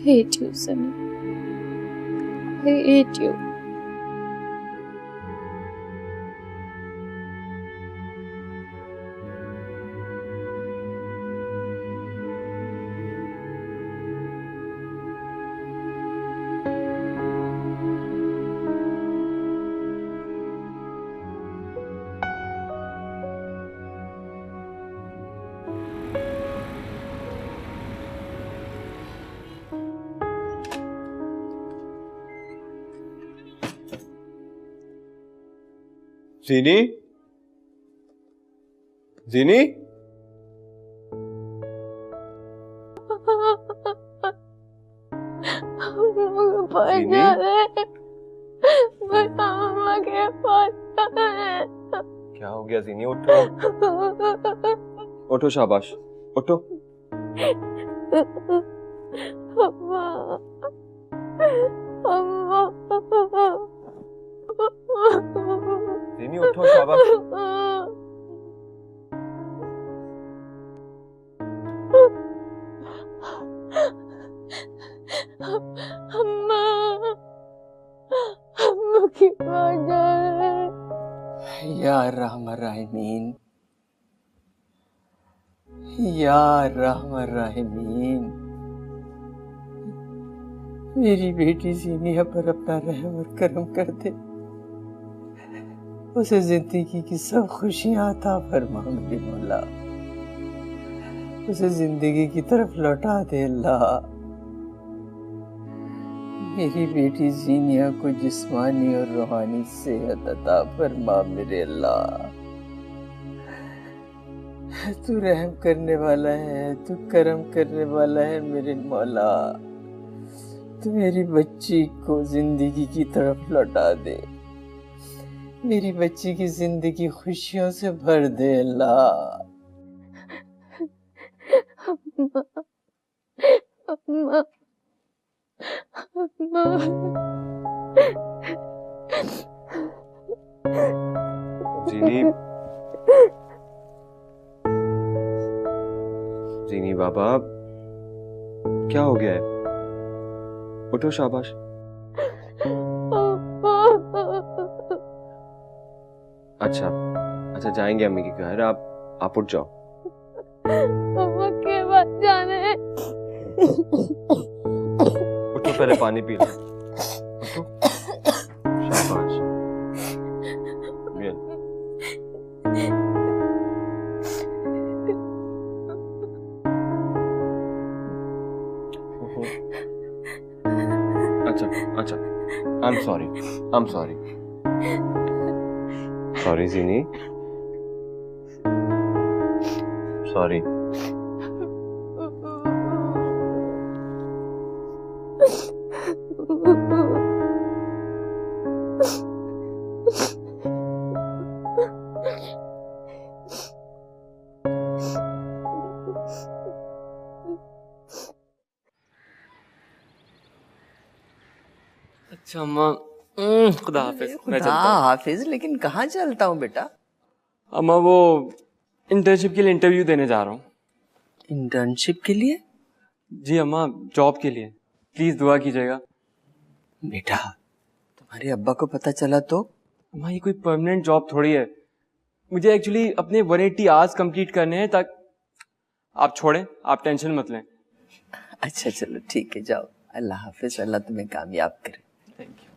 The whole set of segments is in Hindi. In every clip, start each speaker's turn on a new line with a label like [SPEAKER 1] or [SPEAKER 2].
[SPEAKER 1] hate you, Sunny. I hate you.
[SPEAKER 2] जीनी, जीनी,
[SPEAKER 1] जीनी?
[SPEAKER 2] क्या हो गया जीनी? उठो, उठो, शाबाश, उठो। जीनी उठो, शाबाश।
[SPEAKER 1] अम्मा की
[SPEAKER 3] या रहमान रहीमीन, या रहमान रहीमीन, मेरी बेटी जीनिया पर अपना रहम और करम कर दे, उसे जिंदगी की सब खुशियां अता फरमा मेरे मौला, उसे जिंदगी की तरफ लौटा दे अल्लाह। मेरी बेटी जीनिया को जिस्मानी और रूहानी सेहत अता फरमा मेरे अल्लाह। तू रहम करने वाला है, तू करम करने वाला है मेरे मौला, तू मेरी बच्ची को जिंदगी की तरफ लौटा दे, मेरी बच्ची की जिंदगी खुशियों से भर दे अल्लाह।
[SPEAKER 1] अम्मा, अम्मा, अम्मा।
[SPEAKER 2] जीनी, जीनी बाबा, क्या हो गया है? उठो, शाबाश। अच्छा, अच्छा, जाएंगे अम्मी के घर। आप उठ जाओ।
[SPEAKER 1] अम्मा के बाद जाने।
[SPEAKER 2] उठो, पहले पानी पी लो। उठो, शाबाश। अच्छा, अच्छा, I'm sorry, I'm sorry. Sorry, genie. Sorry.
[SPEAKER 4] अच्छा अम्मा, खुदा हाफिज। मैं
[SPEAKER 3] खुदा
[SPEAKER 4] चलता हूँ।
[SPEAKER 3] हाफिज, लेकिन कहाँ चलता हूँ बेटा?
[SPEAKER 4] अम्मा वो इंटर्नशिप के लिए इंटरव्यू देने जा रहा हूँ।
[SPEAKER 3] इंटर्नशिप के लिए?
[SPEAKER 4] जी अम्मा, जॉब के लिए। प्लीज दुआ कीजिएगा।
[SPEAKER 3] बेटा, तुम्हारे अब्बा को पता चला तो?
[SPEAKER 4] अम्मा ये कोई परमानेंट जॉब थोड़ी है, मुझे एक्चुअली अपने 180 आवर्स कंप्लीट करने हैं। तक आप छोड़ें, आप टेंशन मत लें।
[SPEAKER 3] अच्छा चलो ठीक है, जाओ। अल्लाह हाफिज, अल्लाह तुम्हें कामयाब करे।
[SPEAKER 4] Thank you.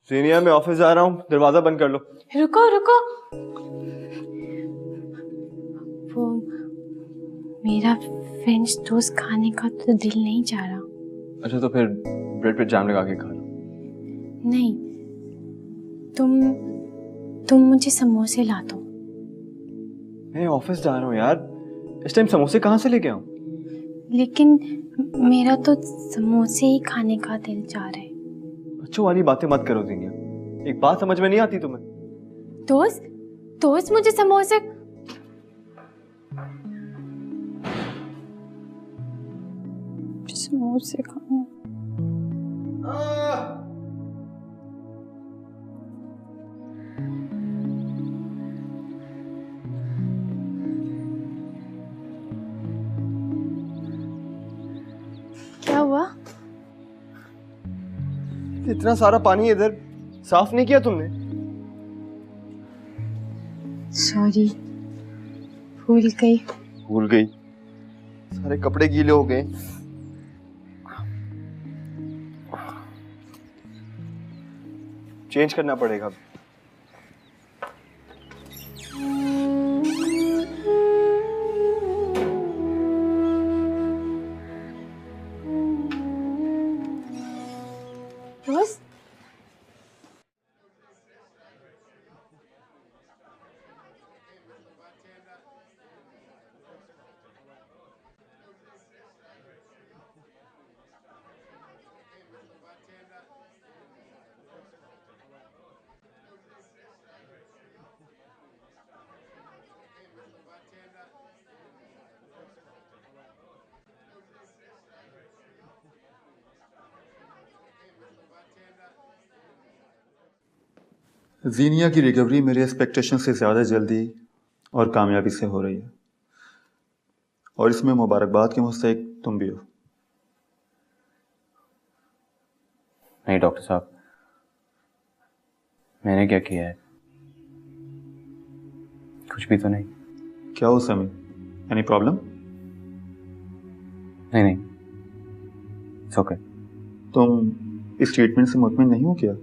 [SPEAKER 2] सीनिया, मैं ऑफिस जा रहा हूँ, दरवाजा बंद कर लो।
[SPEAKER 1] रुको रुको, वो मेरा फ्रेंच टोस्ट खाने का तो दिल नहीं चाह रहा।
[SPEAKER 2] अच्छा, तो फिर ब्रेड पे जैम लगा के खा लो।
[SPEAKER 1] नहीं, तुम मुझे समोसे ला दो।
[SPEAKER 2] मैं ऑफिस जा रहा हूँ यार, इस टाइम समोसे कहाँ से लेके आऊँ?
[SPEAKER 1] लेकिन मेरा तो समोसे ही खाने का दिल चाह रहा है।
[SPEAKER 2] बच्चों वाली बातें मत करो जीनिया, एक बात समझ में नहीं आती तुम्हें?
[SPEAKER 1] दोस्त मुझे समोसे खाने।
[SPEAKER 2] इतना सारा पानी इधर साफ नहीं किया तुमने?
[SPEAKER 1] सॉरी, भूल गई।
[SPEAKER 2] भूल गई? सारे कपड़े गीले हो गए। चेंज करना पड़ेगा।
[SPEAKER 1] रोज,
[SPEAKER 5] जीनिया की रिकवरी मेरे एक्सपेक्टेशन से ज़्यादा जल्दी और कामयाबी से हो रही है, और इसमें मुबारकबाद के मुस्तहिक तुम भी हो।
[SPEAKER 2] नहीं डॉक्टर साहब, मैंने क्या किया है? कुछ भी तो नहीं।
[SPEAKER 5] क्या हो समी, एनी प्रॉब्लम?
[SPEAKER 2] नहीं नहीं, इट्स ओके।
[SPEAKER 5] तुम इस ट्रीटमेंट से मुतमिन नहीं हो क्या?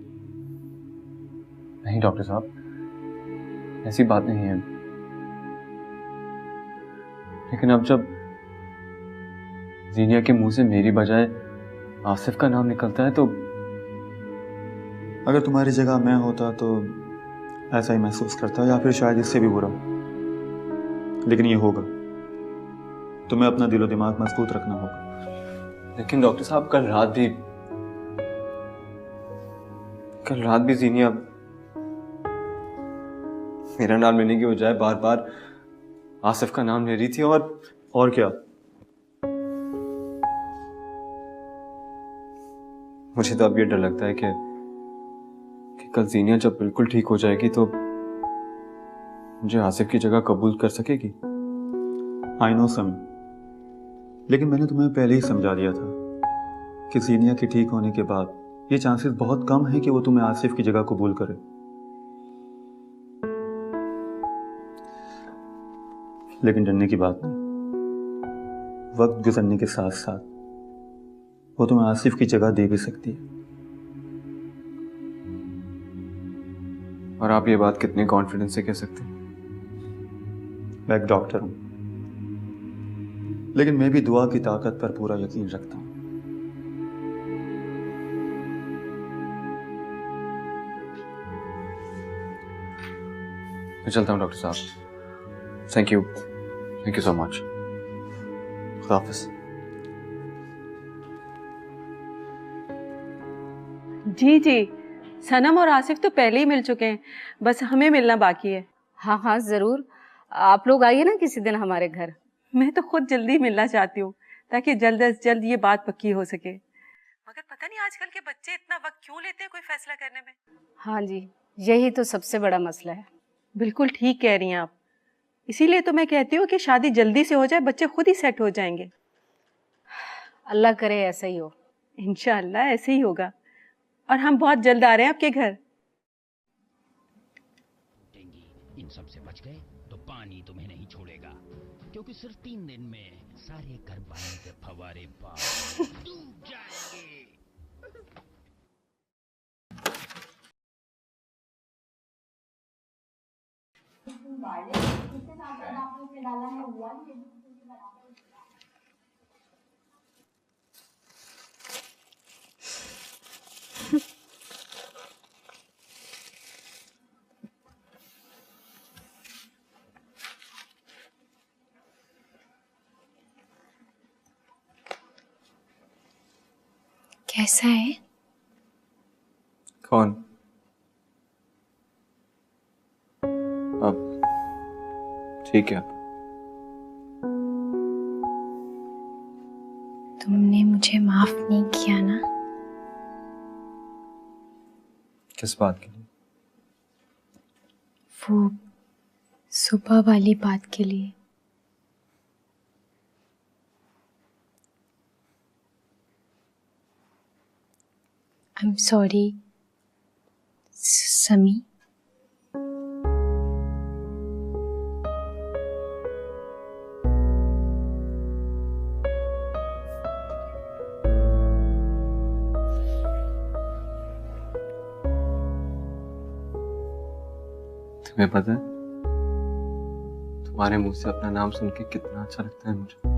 [SPEAKER 2] नहीं डॉक्टर साहब, ऐसी बात नहीं है। लेकिन अब जब जीनिया के मुंह से मेरी बजाय आसिफ का नाम निकलता है तो
[SPEAKER 5] अगर तुम्हारी जगह मैं होता तो ऐसा ही महसूस करता, या फिर शायद इससे भी बुरा। लेकिन ये होगा, तुम्हें अपना दिलो दिमाग मजबूत रखना होगा।
[SPEAKER 2] लेकिन डॉक्टर साहब, कल रात भी जीनिया मेरा नाम लेने की बजाय बार बार आसिफ का नाम ले रही थी।
[SPEAKER 5] और क्या?
[SPEAKER 2] मुझे तो अब ये डर लगता है कि कल जीनिया जब बिल्कुल ठीक हो जाएगी तो मुझे आसिफ की जगह कबूल कर सकेगी।
[SPEAKER 5] आई नो समी, लेकिन मैंने तुम्हें पहले ही समझा दिया था कि जीनिया के ठीक होने के बाद ये चांसेस बहुत कम है कि वो तुम्हें आसिफ की जगह कबूल करे। लेकिन डरने की बात नहीं, वक्त गुजरने के साथ साथ वो तुम्हें आसिफ की जगह दे भी सकती है।
[SPEAKER 2] और आप ये बात कितने कॉन्फिडेंस से कह सकते हैं?
[SPEAKER 5] मैं एक डॉक्टर हूं, लेकिन मैं भी दुआ की ताकत पर पूरा यकीन रखता हूं।
[SPEAKER 2] मैं चलता हूं डॉक्टर साहब। Thank you so much. खुदा हाफिज।
[SPEAKER 6] जी जी, सनम और आसिफ तो पहले ही मिल चुके हैं, बस हमें मिलना बाकी है।
[SPEAKER 7] हाँ हाँ ज़रूर, आप लोग आइए ना किसी दिन हमारे घर।
[SPEAKER 6] मैं तो खुद जल्दी मिलना चाहती हूँ ताकि जल्द से जल्द ये बात पक्की हो सके। मगर पता नहीं आजकल के बच्चे इतना वक्त क्यों लेते हैं कोई फैसला करने में।
[SPEAKER 7] हाँ जी, यही तो सबसे बड़ा मसला है।
[SPEAKER 6] बिल्कुल ठीक कह रही हैं आप। इसीलिए तो मैं कहती हूँ कि शादी जल्दी से हो जाए, बच्चे खुद ही सेट हो जाएंगे।
[SPEAKER 7] अल्लाह करे ऐसा ही हो।
[SPEAKER 6] इंशाअल्लाह ऐसे ही होगा। और हम बहुत जल्द आ रहे हैं आपके घर।
[SPEAKER 8] इन सब से बच गए तो पानी तुम्हें नहीं छोड़ेगा, क्योंकि सिर्फ 3 दिन में सारे घर पानी के फव्वारे डूब जाएंगे।
[SPEAKER 1] कैसा है?
[SPEAKER 2] कौन? अब ठीक है।
[SPEAKER 1] तुमने मुझे माफ नहीं किया ना?
[SPEAKER 2] किस बात के लिए?
[SPEAKER 1] वो सुबह वाली बात के लिए। आई एम सॉरी समी।
[SPEAKER 2] तुम्हें पता है तुम्हारे मुंह से अपना नाम सुन के कितना अच्छा लगता है मुझे।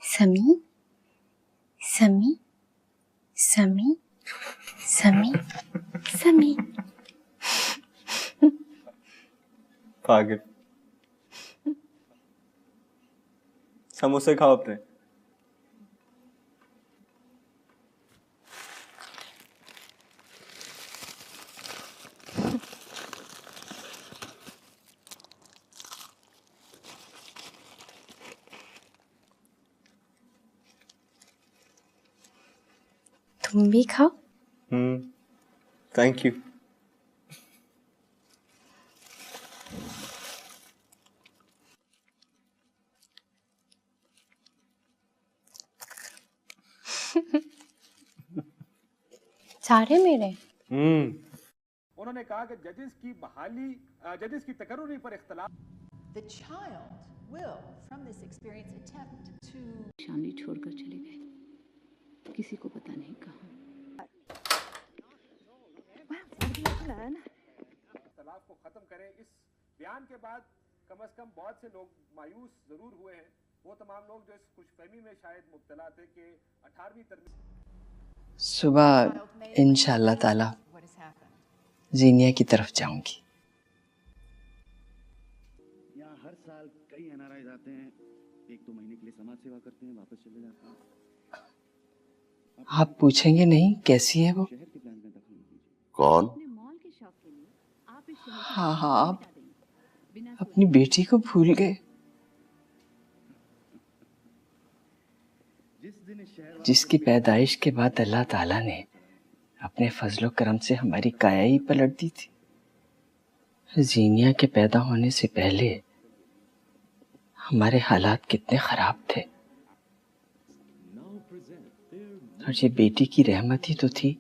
[SPEAKER 1] समी समी समी समी समी।
[SPEAKER 2] पागल। समोसे खाओ अपने।
[SPEAKER 1] तुम भी खाओ।
[SPEAKER 2] Thank you.
[SPEAKER 1] सारे मेरे।
[SPEAKER 9] उन्होंने कहा कि जजेस की बहाली, जजेस की तकर्रुरी पर इख्तलाफ।
[SPEAKER 10] The child will, from this experience, attempt to
[SPEAKER 7] शानी छोड़कर चले गए, किसी को पता नहीं कहाँ।
[SPEAKER 9] इख्तलाफ को खत्म करें। इस बयान के बाद कम से कम बहुत से लोग मायूस जरूर हुए हैं, वो तमाम लोग जो इस खुशफहमी में शायद मुब्तला थे कि 18वीं तरमीम।
[SPEAKER 3] सुबह इंशाअल्लाह ताला जीनिया की तरफ जाऊंगी।
[SPEAKER 11] यहाँ हर साल कई एनआरआई आते हैं, 1-2 महीने के लिए समाज सेवा करते हैं, वापस चले जाते हैं।
[SPEAKER 3] आप पूछेंगे नहीं कैसी है वो?
[SPEAKER 12] कौन?
[SPEAKER 3] हाँ हाँ, आप अपनी बेटी को भूल गए, जिसकी पैदाइश के बाद अल्लाह ताला ने अपने फजलो करम से हमारी काया ही पलट दी थी। जीनिया के पैदा होने से पहले हमारे हालात कितने खराब थे, और ये बेटी की रहमत ही तो थी,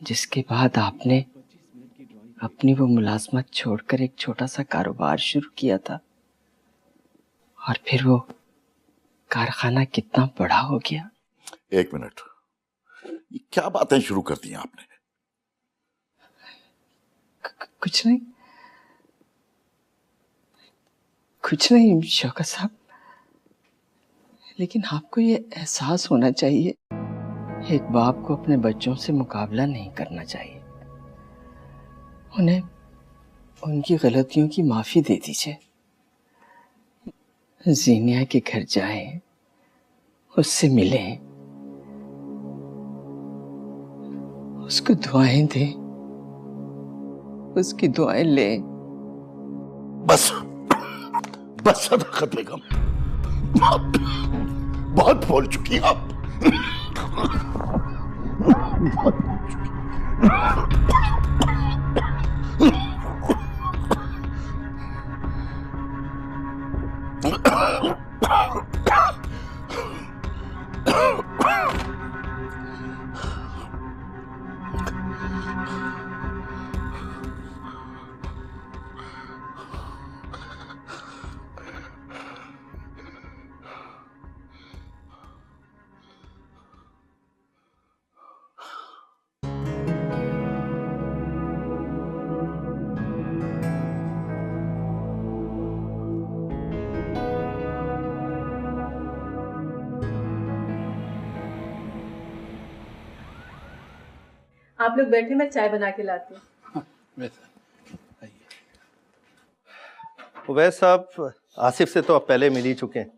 [SPEAKER 3] जिसके बाद आपने अपनी वो मुलाजमत छोड़कर एक छोटा सा कारोबार शुरू किया था, और फिर वो कारखाना कितना बड़ा हो गया।
[SPEAKER 12] 1 मिनट, ये क्या बातें शुरू कर दी आपने?
[SPEAKER 3] कुछ नहीं, कुछ नहीं शौकत साहब, लेकिन आपको ये एहसास होना चाहिए, एक बाप को अपने बच्चों से मुकाबला नहीं करना चाहिए, उन्हें उनकी गलतियों की माफी दे दीजिए। जीनिया के घर जाएं, उससे मिलें, उसको दुआएं दें, उसकी दुआएं लें।
[SPEAKER 12] बस बस सदाकत बेगम, बहुत बोल चुकी आप। बहुत बोल चुकी।
[SPEAKER 6] आप लोग बैठे, मैं चाय बना के लाती हूँ।
[SPEAKER 13] उवैस साहब, आसिफ से तो आप पहले मिल ही चुके हैं।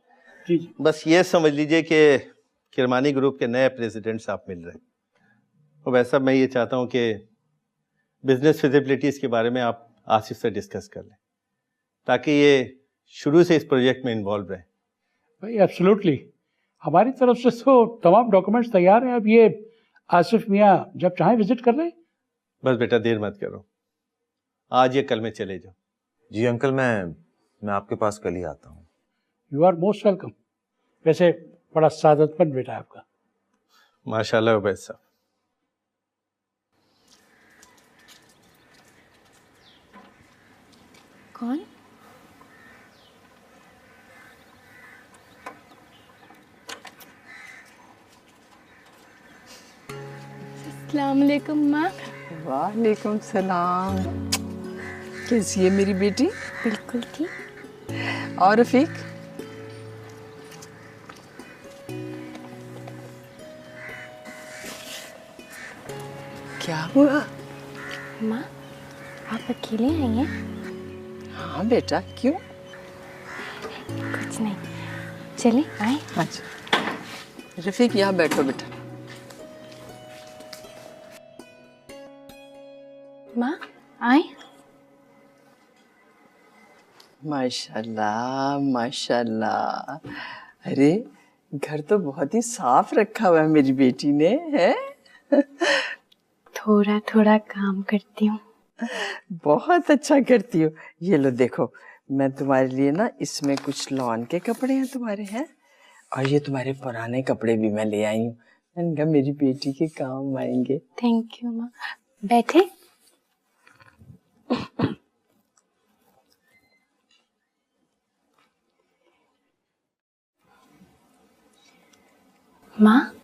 [SPEAKER 13] जी। बस ये समझ लीजिए कि किरमानी ग्रुप के नए प्रेसिडेंट से आप मिल रहे हैं। उवैस साहब, मैं ये चाहता हूँ कि बिजनेस फिजिबिलिटीज़ के बारे में आप आसिफ से डिस्कस कर लें, ताकि ये शुरू से इस प्रोजेक्ट में इन्वॉल्व रहे।
[SPEAKER 14] भाई एब्सोल्युटली, हमारी तरफ से तो तमाम डॉक्यूमेंट्स तैयार हैं। अब ये आसिफ मियाँ जब चाहें विजिट कर लें।
[SPEAKER 13] बस बेटा देर मत करो, आज या कल में चले जाओ।
[SPEAKER 15] जी अंकल, मैं मैं आपके पास कल ही आता हूँ।
[SPEAKER 14] You are most welcome. वैसे बड़ा सादतमंद बेटा है आपका।
[SPEAKER 13] माशाल्लाह उबैद साहब।
[SPEAKER 1] कौन? अस्सलाम वालेकुम माँ।
[SPEAKER 3] वालेकुम सलाम। कैसी है मेरी बेटी?
[SPEAKER 1] बिल्कुल ठीक।
[SPEAKER 3] और रफीक? क्या हुआ?
[SPEAKER 1] माँ आप अकेले आई हैं?
[SPEAKER 3] हाँ बेटा, क्यों?
[SPEAKER 1] कुछ नहीं, चले आए।
[SPEAKER 3] अच्छा रफीक यहाँ बैठो बेटा।
[SPEAKER 1] माँ आए।
[SPEAKER 3] माशाल्लाह माशाल्लाह। अरे घर तो बहुत ही साफ रखा हुआ है मेरी बेटी ने, है?
[SPEAKER 1] थोड़ा थोड़ा काम करती हूँ।
[SPEAKER 3] बहुत अच्छा करती हो। ये लो देखो, मैं तुम्हारे लिए ना इसमें कुछ लॉन के कपड़े हैं तुम्हारे, हैं, और ये तुम्हारे पुराने कपड़े भी मैं ले आई हूँ। मैंने कहा मेरी बेटी के काम आएंगे।
[SPEAKER 1] थैंक यू माँ। बैठे। माँ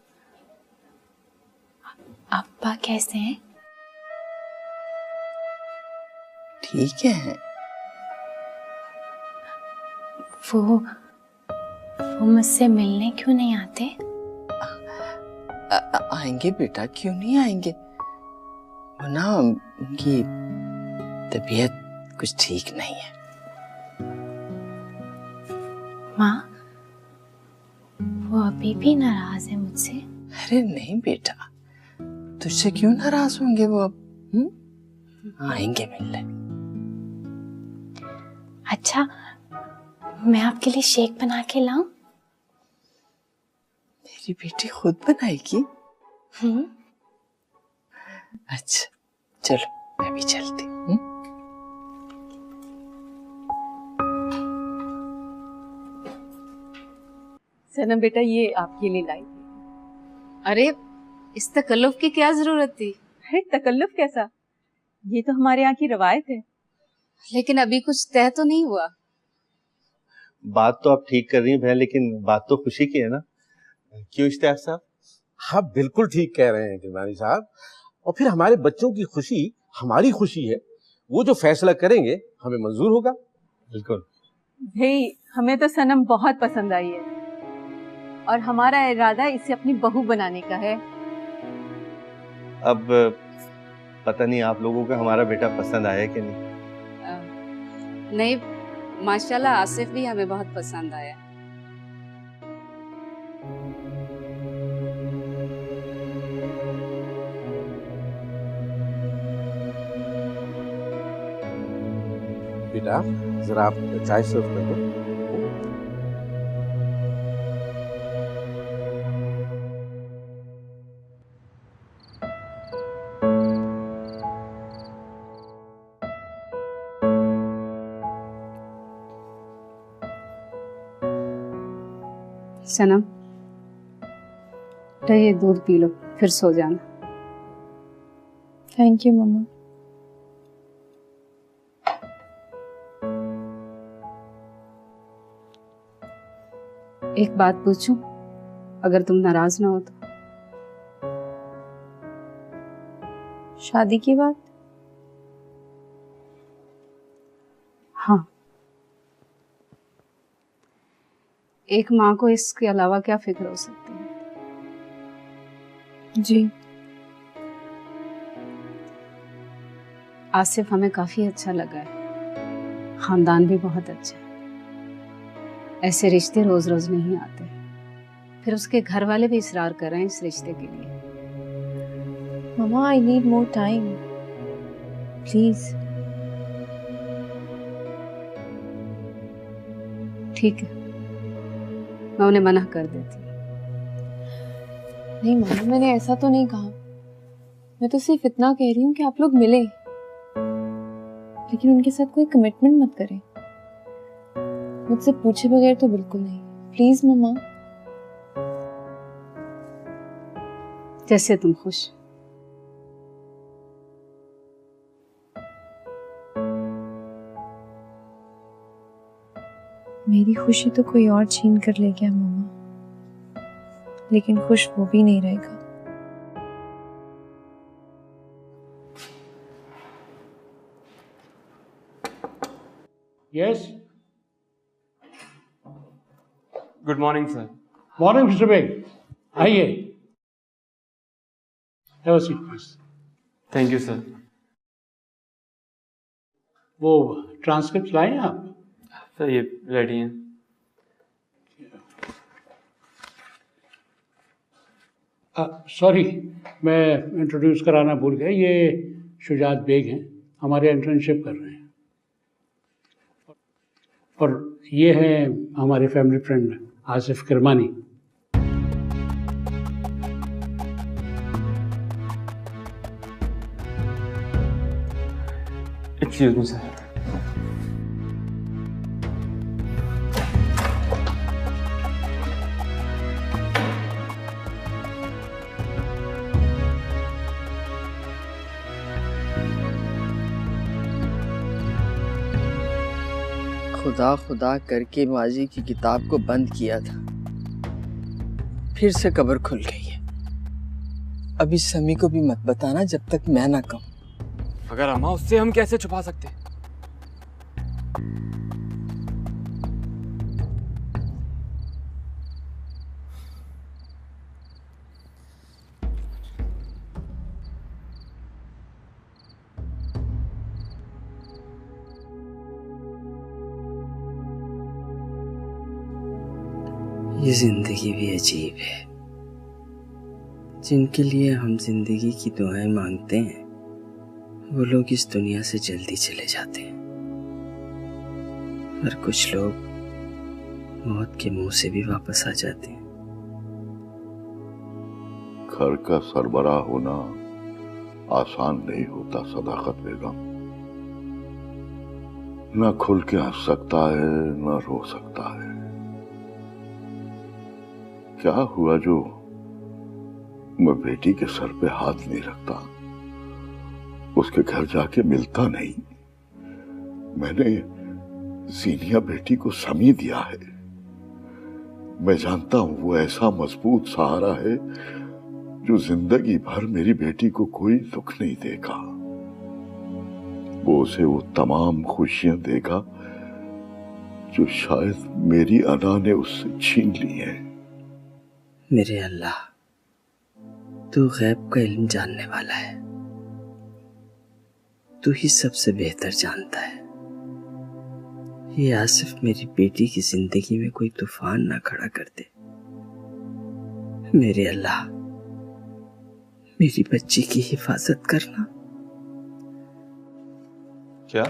[SPEAKER 1] अब्बा कैसे हैं?
[SPEAKER 3] ठीक है।
[SPEAKER 1] वो मुझसे मिलने क्यों नहीं आते?
[SPEAKER 3] आएंगे बेटा, क्यों नहीं आएंगे। वो ना उनकी तबीयत कुछ ठीक नहीं है।
[SPEAKER 1] माँ वो अभी भी नाराज है मुझसे?
[SPEAKER 3] अरे नहीं बेटा, तुझसे क्यों नाराज होंगे वो अब? आएंगे मिलने।
[SPEAKER 1] अच्छा मैं आपके लिए शेक बना के लाऊं?
[SPEAKER 3] मेरी बेटी खुद बनाएगी? अच्छा चलो मैं भी चलती हूँ।
[SPEAKER 6] सनम बेटा ये आपके लिए लाई।
[SPEAKER 7] अरे इस तकल्लुफ की क्या जरूरत थी?
[SPEAKER 6] अरे तकल्लुफ कैसा, ये तो हमारे यहाँ की रवायत है।
[SPEAKER 7] लेकिन अभी कुछ तय तो नहीं हुआ।
[SPEAKER 13] बात तो आप ठीक कर रही हैं बहन, लेकिन बात तो खुशी की है ना, क्यों इश्तियाक साहब?
[SPEAKER 9] हाँ बिल्कुल ठीक कह रहे हैं किरमानी साहब। और फिर हमारे बच्चों की खुशी हमारी खुशी है, वो जो फैसला करेंगे हमें मंजूर होगा।
[SPEAKER 13] बिल्कुल
[SPEAKER 6] भाई हमें तो सनम बहुत पसंद आई है और हमारा इरादा इसे अपनी बहू बनाने का है।
[SPEAKER 13] अब पता नहीं आप लोगों को हमारा बेटा पसंद आया कि नहीं।
[SPEAKER 7] नहीं माशाल्लाह आसिफ भी हमें बहुत पसंद आया।
[SPEAKER 9] बेटा जरा आप चाय सर्व कर दो।
[SPEAKER 7] सनम तो ये दूध पी लो फिर सो जाना।
[SPEAKER 1] थैंक यू मम्मा।
[SPEAKER 7] एक बात पूछूं, अगर तुम नाराज ना हो तो?
[SPEAKER 1] शादी की बात?
[SPEAKER 7] हाँ। एक माँ को इसके अलावा क्या फिक्र हो सकती है?
[SPEAKER 1] जी
[SPEAKER 7] आसिफ हमें काफी अच्छा लगा है, खानदान भी बहुत अच्छा है। ऐसे रिश्ते रोज रोज नहीं आते। फिर उसके घर वाले भी इसरार कर रहे हैं इस रिश्ते के लिए।
[SPEAKER 1] Mama I need more time please.
[SPEAKER 7] ठीक है, मैं उन्हें मना कर देती हूँ।
[SPEAKER 1] नहीं मम्मा मैंने ऐसा तो नहीं कहा, मैं तो सिर्फ इतना कह रही हूँ कि आप लोग मिले, लेकिन उनके साथ कोई कमिटमेंट मत करें। मुझसे पूछे बगैर तो बिल्कुल नहीं। प्लीज मम्मा।
[SPEAKER 7] जैसे तुम खुश।
[SPEAKER 1] मेरी खुशी तो कोई और छीन कर ले गया मम्मा, लेकिन खुश वो भी नहीं रहेगा।
[SPEAKER 14] Yes,
[SPEAKER 4] good morning sir.
[SPEAKER 14] Morning mister Beg, आइए। Have a seat please.
[SPEAKER 4] Thank you sir.
[SPEAKER 14] वो ट्रांसक्रिप्ट लाए हैं आप?
[SPEAKER 4] सर ये रेडी हैं।
[SPEAKER 14] सॉरी, मैं इंट्रोड्यूस कराना भूल गया। ये शुजात बेग हैं, हमारे इंटर्नशिप कर रहे हैं। और ये हैं हमारे family friend Asif Kirmani.
[SPEAKER 4] Excuse me sir.
[SPEAKER 3] खुदा खुदा करके माजी की किताब को बंद किया था, फिर से कब्र खुल गई है। अभी समी को भी मत बताना जब तक मैं ना कहूं।
[SPEAKER 4] अगर अम्मा, उससे हम कैसे छुपा सकते हैं?
[SPEAKER 3] ये जिंदगी भी अजीब है। जिनके लिए हम जिंदगी की दुआएं मांगते हैं, वो लोग इस दुनिया से जल्दी चले जाते हैं। और कुछ लोग मौत के मुंह से भी वापस आ जाते हैं।
[SPEAKER 12] घर का सरबराह होना आसान नहीं होता सदाकत बेगम। न खुल के हंस सकता है, न रो सकता है। क्या हुआ जो मैं बेटी के सर पे हाथ नहीं रखता, उसके घर जाके मिलता नहीं। मैंने सीनिया बेटी को समी दिया है। मैं जानता हूं वो ऐसा मजबूत सहारा है जो जिंदगी भर मेरी बेटी को कोई दुख नहीं देगा। वो उसे वो तमाम खुशियां देगा जो शायद मेरी अना ने उससे छीन ली है।
[SPEAKER 3] मेरे अल्लाह, तू गैब का इल्म जानने वाला है। तू ही सबसे बेहतर जानता है। ये आसिफ मेरी बेटी की जिंदगी में कोई तूफान ना खड़ा कर दे। मेरे अल्लाह, मेरी बच्ची की हिफाजत करना।
[SPEAKER 5] क्या?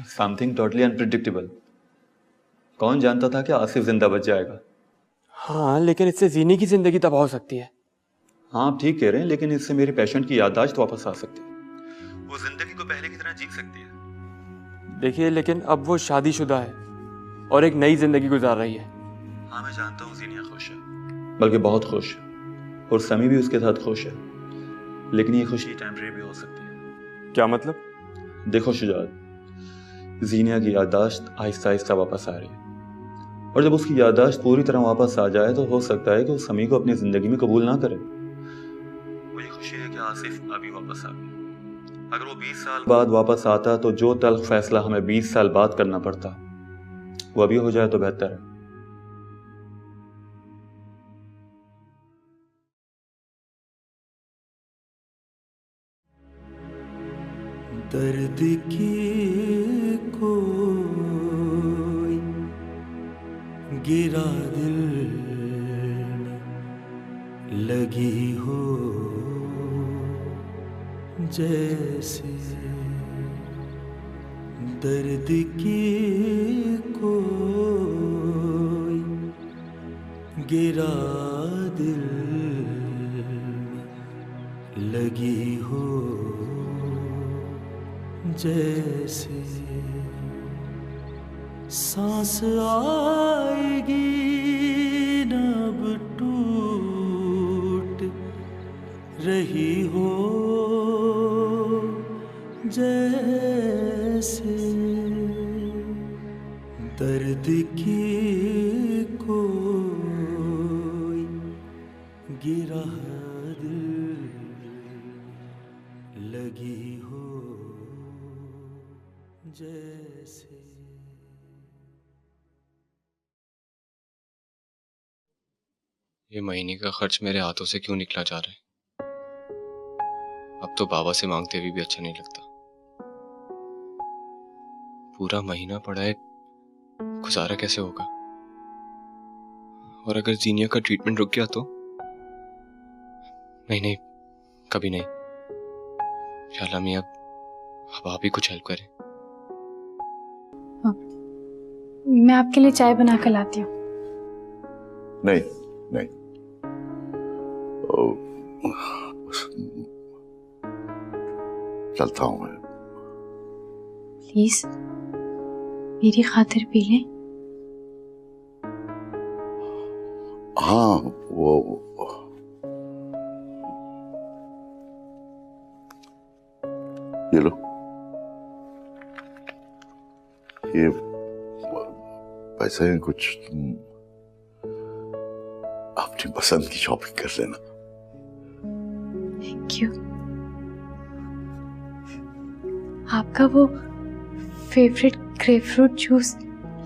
[SPEAKER 5] Something totally unpredictable. कौन जानता था कि आसिफ जिंदा बच जाएगा?
[SPEAKER 4] हाँ, लेकिन इससे जीनी की जिंदगी तबाह हो सकती है।
[SPEAKER 5] हाँ, आप ठीक कह रहे हैं, लेकिन इससे मेरी पेशेंट की याददाश्त वापस आ सकती है। वो जिंदगी को पहले की तरह जी सकती है।
[SPEAKER 4] देखिए, लेकिन अब वो शादीशुदा है और एक नई जिंदगी गुजार रही है।
[SPEAKER 5] हाँ, मैं जानता हूँ जीनिया खुश है, बल्कि बहुत खुश है, और समी भी उसके साथ खुश है। लेकिन ये खुशी टेम्परेरी भी हो सकती है।
[SPEAKER 4] क्या मतलब?
[SPEAKER 5] देखो शुजात, जीनिया की याददाश्त आहिस्ता आहिस्ता वापस आ रही है, और जब उसकी याददाश्त पूरी तरह वापस आ जाए तो हो सकता है कि वो समी को अपनी जिंदगी में कबूल ना करे। मुझे खुशी है कि आसिफ अभी वापस आ गया। अगर वो 20 साल बाद वापस आता तो जो तल्ख फैसला हमें 20 साल बाद करना पड़ता, वो अभी हो जाए तो बेहतर है।
[SPEAKER 15] दर्द की कोई गिरा दिल में लगी हो जैसे, दर्द की कोई गिरा दिल में लगी हो जैसे। सांस आएगी न अब टूट रही हो जैसे दर्द की कोई गिरा दिल लगी हो जैसे।
[SPEAKER 2] ये महीने का खर्च मेरे हाथों से क्यों निकला जा रहा है? अब तो बाबा से मांगते हुए भी अच्छा नहीं लगता। पूरा महीना पड़ा है, गुजारा कैसे होगा? और अगर जीनिया का ट्रीटमेंट रुक गया तो? नहीं नहीं, कभी नहीं। शाला मियां, अब आप ही कुछ हेल्प करें।
[SPEAKER 1] मैं आपके लिए चाय बना कर लाती हूँ।
[SPEAKER 12] नहीं नहीं, चलता हूँ मैं।
[SPEAKER 1] प्लीज मेरी खातिर पी लें।
[SPEAKER 12] हाँ, वो ये लो, ये पैसे हैं कुछ, तुम अपनी पसंद की शॉपिंग कर लेना।
[SPEAKER 1] Thank you. आपका वो फेवरेट ग्रेपफ्रूट जूस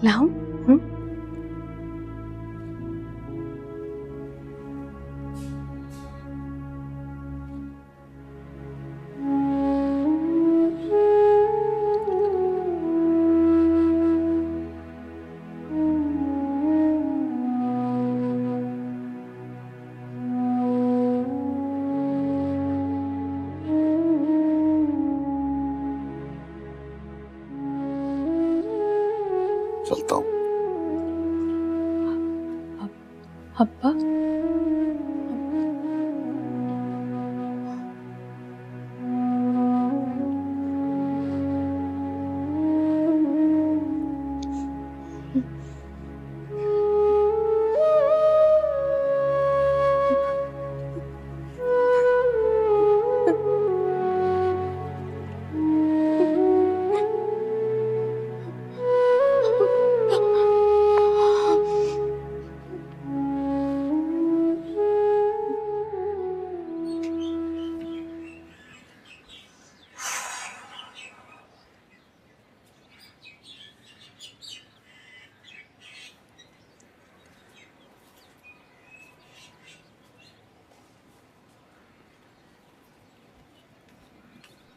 [SPEAKER 1] लाऊं?
[SPEAKER 12] चलता हूँ।
[SPEAKER 1] अब्बा,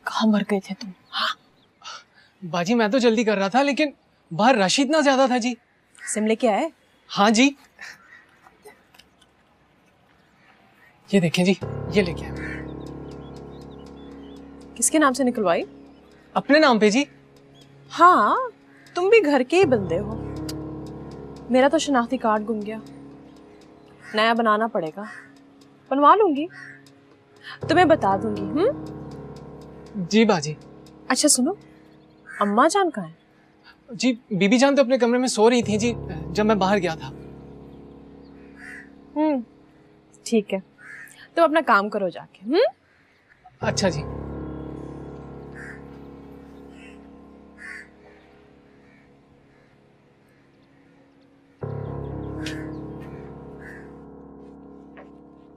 [SPEAKER 16] कहाँ मर गए थे तुम?
[SPEAKER 17] हाँ बाजी, मैं तो जल्दी कर रहा था लेकिन बाहर रश इतना ज्यादा था जी।
[SPEAKER 16] सिम लेके आए?
[SPEAKER 17] हाँ जी, ये देखें जी, ये लेके आए।
[SPEAKER 16] किसके नाम से निकलवाई?
[SPEAKER 17] अपने नाम पे जी।
[SPEAKER 16] हाँ, तुम भी घर के ही बंदे हो। मेरा तो शनाख्ती कार्ड गुम गया, नया बनाना पड़ेगा। बनवा लूंगी, तुम्हें बता दूंगी।
[SPEAKER 17] जी बाजी।
[SPEAKER 16] अच्छा सुनो, अम्मा जान कहाँ है?
[SPEAKER 17] जी बीबी जान तो अपने कमरे में सो रही थी जी, जब मैं बाहर गया था।
[SPEAKER 16] ठीक है, तुम अपना काम करो जाके।
[SPEAKER 17] अच्छा जी।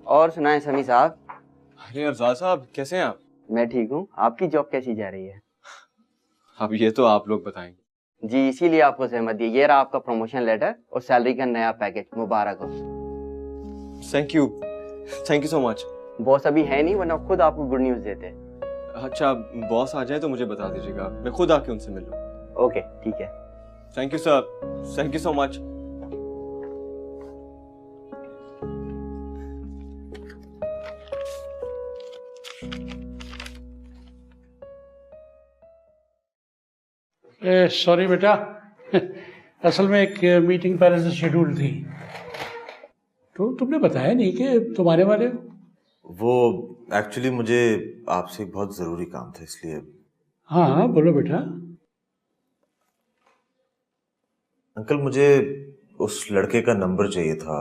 [SPEAKER 18] और सुनाएं समी साहब।
[SPEAKER 2] अरे अफजाल साहब, कैसे हैं आप?
[SPEAKER 18] मैं ठीक हूँ, आपकी जॉब कैसी जा रही है?
[SPEAKER 2] अब ये तो आप लोग बताएंगे।
[SPEAKER 18] जी इसीलिए आपको सहमत दी। ये रहा आपका प्रमोशन लेटर और सैलरी का नया पैकेज, मुबारक हो।
[SPEAKER 2] Thank you so much.
[SPEAKER 18] Boss अभी है नहीं, वरना खुद आपको गुड न्यूज देते।
[SPEAKER 2] अच्छा, बॉस आ जाए तो मुझे बता दीजिएगा, मैं खुद आके उनसे मिल लूँ।
[SPEAKER 18] ओके ठीक है।
[SPEAKER 2] Thank you sir, thank you so much.
[SPEAKER 14] Sorry बेटा, असल में एक मीटिंग पहले से शेड्यूल थी, तो तुमने बताया नहीं कि तुम आने वाले हो।
[SPEAKER 19] वो एक्चुअली मुझे आपसे एक बहुत ज़रूरी काम था, इसलिए।
[SPEAKER 14] हाँ हाँ बोलो बेटा।
[SPEAKER 19] अंकल मुझे उस लड़के का नंबर चाहिए था,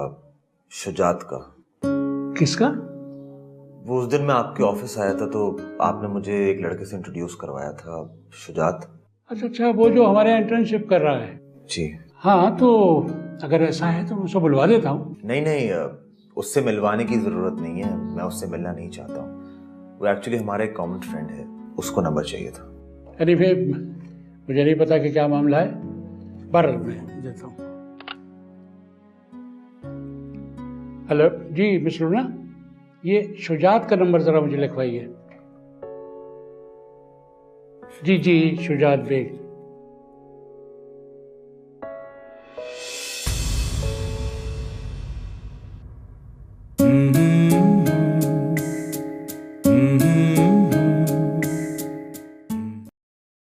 [SPEAKER 19] शुजात का।
[SPEAKER 14] किसका?
[SPEAKER 19] वो उस दिन मैं आपके ऑफिस आया था तो आपने मुझे एक लड़के से इंट्रोड्यूस करवाया था, शुजात।
[SPEAKER 14] अच्छा, वो जो हमारे इंटर्नशिप कर रहा है।
[SPEAKER 19] जी
[SPEAKER 14] हाँ, तो अगर ऐसा है तो मैं उसको बुलवा देता हूँ।
[SPEAKER 19] नहीं, उससे मिलवाने की जरूरत नहीं है, मैं उससे मिलना नहीं चाहता हूँ। वो एक्चुअली हमारा एक कॉमन फ्रेंड है, उसको नंबर चाहिए था।
[SPEAKER 14] एनीवे, मुझे नहीं पता कि क्या मामला है, पर मैं देता हूँ। हेलो जी मिस लूना, ये शुजात का नंबर जरा मुझे लिखवाइए। जी शुजात बेग।